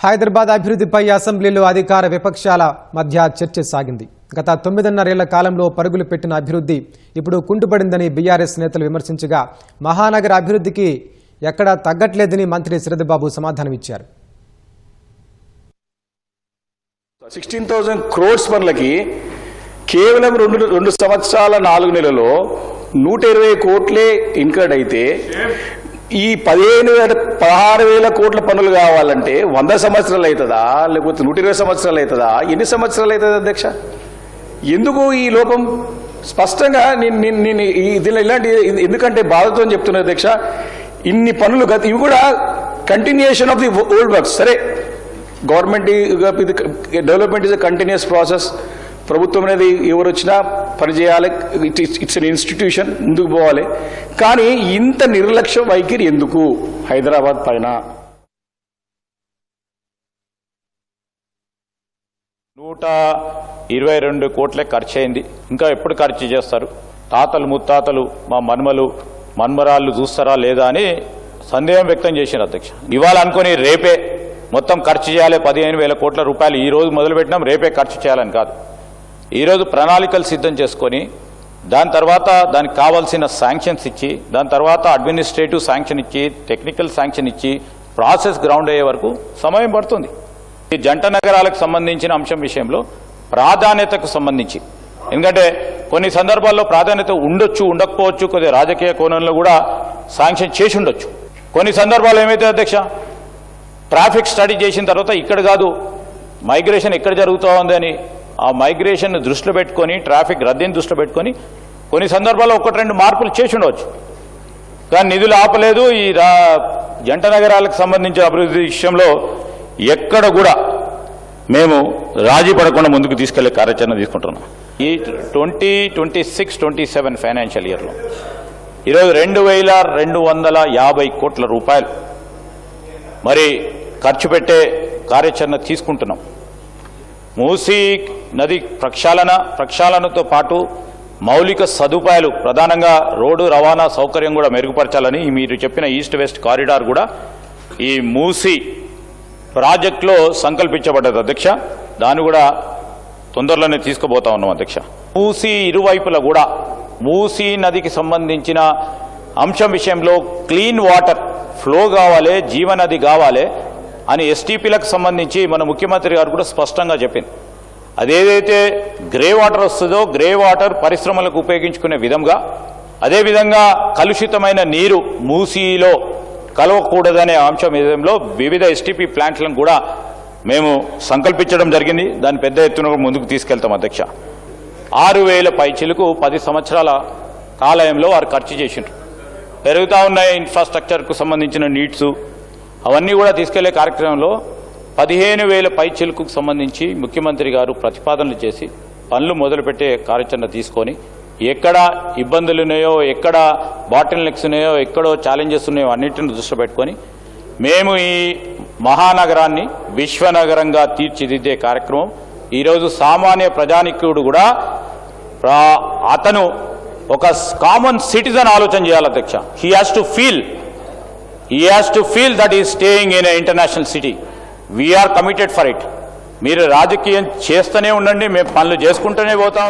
హైదరాబాద్ అభివృద్ధిపై అసెంబ్లీలో అధికార విపక్షాల మధ్య చర్చ సాగింది. గత 9.5 ఏళ్ల కాలంలో పరుగులు పెట్టిన అభివృద్ధి ఇప్పుడు కుంటుపడిందని బీఆర్ఎస్ నేతలు విమర్శించగా, మహానగర అభివృద్ధికి ఎక్కడా తగ్గట్లేదని మంత్రి శ్రీధర్బాబు సమాధానమిచ్చారు. 16,000 crores పనులకి కేవలం 2 సంవత్సరాల 4 నెలల్లో 120 కోట్లే ఇన్కర్డ్ అయితే, ఈ 16,000 కోట్ల పనులు కావాలంటే 100 సంవత్సరాలు అవుతుందా, లేకపోతే 120 సంవత్సరాలు అవుతుందా, ఎన్ని సంవత్సరాలు అవుతుంది అధ్యక్ష? ఎందుకు ఈ లోపం? స్పష్టంగా నేను దీనిలో ఇలాంటి ఎందుకంటే బాధతో చెప్తున్నా అధ్యక్ష, ఇన్ని పనులు ఇవి కూడా continuation of the old works. సరే, government development is a continuous process. ప్రభుత్వం అనేది ఎవరు వచ్చినా పనిచేయాలి, ఇట్స్ ఎన్ ఇన్స్టిట్యూషన్, ముందుకు పోవాలి. కానీ ఇంత నిర్లక్ష్య వైఖరి ఎందుకు హైదరాబాద్ పైన? 122 కోట్లే ఖర్చు అయింది. ఇంకా ఎప్పుడు ఖర్చు చేస్తారు? తాతలు ముత్తాతలు మా మన్మరాళ్ళు చూస్తారా లేదా అని సందేహం వ్యక్తం చేశారు అధ్యక్ష. ఇవాళ అనుకుని రేపే మొత్తం ఖర్చు చేయాలి 15,000 కోట్ల రూపాయలు. ఈ రోజు మొదలుపెట్టినాం, రేపే ఖర్చు చేయాలని కాదు. ఈరోజు ప్రణాళికలు సిద్ధం చేసుకొని దాని తర్వాత దానికి కావాల్సిన శాంక్షన్స్ ఇచ్చి, దాని తర్వాత అడ్మినిస్ట్రేటివ్ శాంక్షన్ ఇచ్చి, టెక్నికల్ శాంక్షన్ ఇచ్చి, ప్రాసెస్ గ్రౌండ్ అయ్యే వరకు సమయం పడుతుంది. ఈ జంట నగరాలకు సంబంధించిన అంశం విషయంలో ప్రాధాన్యతకు సంబంధించి, ఎందుకంటే కొన్ని సందర్భాల్లో ప్రాధాన్యత ఉండొచ్చు, ఉండకపోవచ్చు, కొద్దిగా రాజకీయ కోణంలో కూడా శాంక్షన్ చేసి ఉండొచ్చు. కొన్ని సందర్భాలు ఏమైతే అధ్యక్ష, ట్రాఫిక్ స్టడీ చేసిన తర్వాత ఇక్కడ కాదు, మైగ్రేషన్ ఎక్కడ జరుగుతూ ఉంది అని ఆ మైగ్రేషన్ దృష్టిలో పెట్టుకొని, ట్రాఫిక్ రద్దీని దృష్టిలో పెట్టుకొని కొన్ని సందర్భాల్లో 1-2 మార్పులు చేసి ఉండవచ్చు. కానీ నిధులు ఆపలేదు. ఈ జంట నగరాలకు సంబంధించిన అభివృద్ధి విషయంలో ఎక్కడ కూడా మేము రాజీ పడకుండా ముందుకు తీసుకెళ్లే కార్యాచరణ తీసుకుంటున్నాం. ఈ 2026-27 ఫైనాన్షియల్ ఇయర్లో ఈరోజు 2,250 కోట్ల రూపాయలు మరి ఖర్చు పెట్టే కార్యాచరణ తీసుకుంటున్నాం. మూసీ నది ప్రక్షాళనతో పాటు మౌలిక సదుపాయాలు, ప్రధానంగా రోడ్డు రవాణా సౌకర్యం కూడా మెరుగుపరచాలని మీరు చెప్పిన ఈస్ట్ వెస్ట్ కారిడార్ కూడా ఈ మూసీ ప్రాజెక్టులో సంకల్పించబడ్డది అధ్యక్ష. దాన్ని కూడా తొందరలోనే తీసుకుపోతా ఉన్నాం అధ్యక్ష. మూసీ ఇరువైపులా కూడా మూసీ నదికి సంబంధించిన అంశం విషయంలో క్లీన్ వాటర్ ఫ్లో కావాలి, జీవనది కావాలి అని ఎస్టీపీలకు సంబంధించి మన ముఖ్యమంత్రి గారు కూడా స్పష్టంగా చెప్పింది. అదేదైతే గ్రే వాటర్ వస్తుందో, గ్రే వాటర్ పరిశ్రమలకు ఉపయోగించుకునే విధంగా, అదేవిధంగా కలుషితమైన నీరు మూసీలో కలవకూడదనే అంశం విషయంలో వివిధ ఎస్టీపీ ప్లాంట్లను కూడా మేము సంకల్పించడం జరిగింది. దాన్ని పెద్ద ఎత్తున ముందుకు తీసుకెళ్తాం అధ్యక్ష. 6,000 పైచిలకు 10 సంవత్సరాల కాలంలో వారు ఖర్చు చేసిండ్రు. పెరుగుతూ ఉన్న ఇన్ఫ్రాస్ట్రక్చర్కు సంబంధించిన నీడ్స్ అవన్నీ కూడా తీసుకెళ్లే కార్యక్రమంలో 15,000 పైచిలకు సంబంధించి ముఖ్యమంత్రి గారు ప్రతిపాదనలు చేసి పనులు మొదలుపెట్టే కార్యాచరణ తీసుకొని, ఎక్కడ ఇబ్బందులు ఉన్నాయో, ఎక్కడ బాటిల్ నెక్స్ ఉన్నాయో, ఎక్కడో ఛాలెంజెస్ ఉన్నాయో అన్నింటిని దృష్టిలో పెట్టుకొని మేము ఈ మహానగరాన్ని విశ్వనగరంగా తీర్చిదిద్దే కార్యక్రమం. ఈరోజు సామాన్య ప్రజానికుడు కూడా అతను ఒక కామన్ సిటిజన్ ఆలోచన చేయాలి అధ్యక్ష. He has to feel that is staying in a international city. We are committed for it. మీరు రాజకీయం చేస్తూనే ఉండండి, మేము పనులు చేసుకుంటూనే పోతాం.